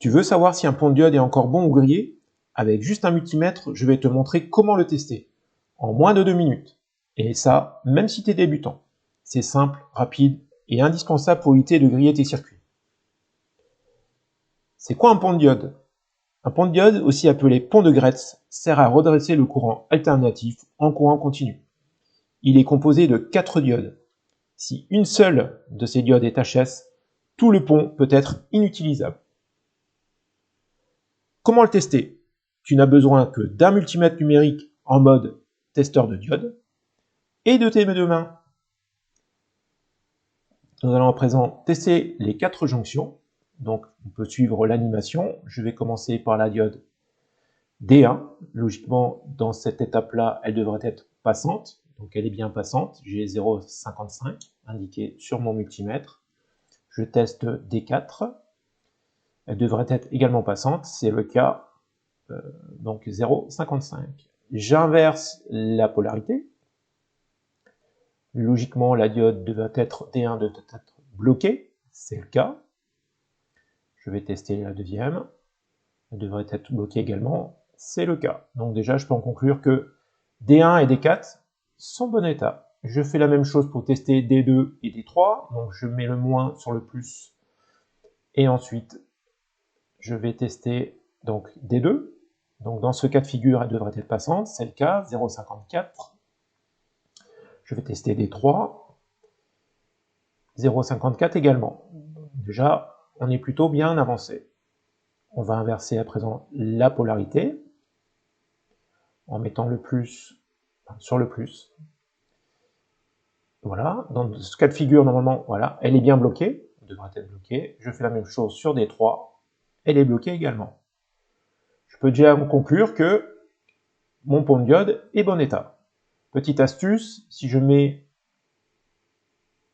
Tu veux savoir si un pont de diode est encore bon ou grillé? Avec juste un multimètre, je vais te montrer comment le tester, en moins de 2 minutes. Et ça, même si tu es débutant. C'est simple, rapide et indispensable pour éviter de griller tes circuits. C'est quoi un pont de diode? Un pont de diode, aussi appelé pont de Gretz, sert à redresser le courant alternatif en courant continu. Il est composé de 4 diodes. Si une seule de ces diodes est HS, tout le pont peut être inutilisable. Comment le tester? Tu n'as besoin que d'un multimètre numérique en mode testeur de diode et de tes deux mains. Nous allons à présent tester les 4 jonctions. Donc on peut suivre l'animation. Je vais commencer par la diode D1. Logiquement, dans cette étape-là, elle devrait être passante. Donc elle est bien passante. J'ai 0,55 indiqué sur mon multimètre. Je teste D4. Elle devrait être également passante. C'est le cas. Donc 0,55. J'inverse la polarité. Logiquement, la diode devrait être D1 devrait être bloquée. C'est le cas. Je vais tester la deuxième. Elle devrait être bloquée également. C'est le cas. Donc déjà, je peux en conclure que D1 et D4 sont en bon état. Je fais la même chose pour tester D2 et D3. Donc je mets le moins sur le plus. Et ensuite, je vais tester donc D2. Donc dans ce cas de figure, elle devrait être passante. C'est le cas, 0,54. Je vais tester D3. 0,54 également. Déjà, on est plutôt bien avancé. On va inverser à présent la polarité en mettant le plus sur le plus. Voilà, dans ce cas de figure, normalement, voilà, elle est bien bloquée, elle devrait être bloquée. Je fais la même chose sur D3, elle est bloquée également. Je peux déjà conclure que mon pont de diode est bon état. Petite astuce, si je mets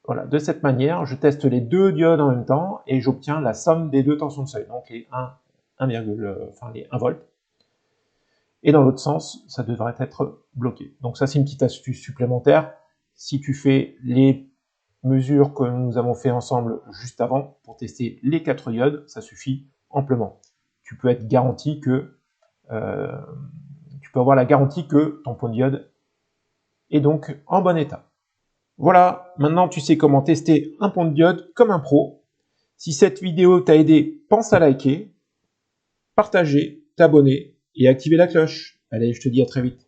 voilà, de cette manière, je teste les deux diodes en même temps et j'obtiens la somme des deux tensions de seuil, donc les 1 volt. Et dans l'autre sens, ça devrait être bloqué. Donc ça, c'est une petite astuce supplémentaire. Si tu fais les mesures que nous avons fait ensemble juste avant pour tester les 4 diodes, ça suffit amplement. Tu peux être garanti que tu peux avoir la garantie que ton pont de diode est donc en bon état. Voilà, maintenant tu sais comment tester un pont de diode comme un pro. Si cette vidéo t'a aidé, pense à liker, partager, t'abonner et activer la cloche. Allez, je te dis à très vite.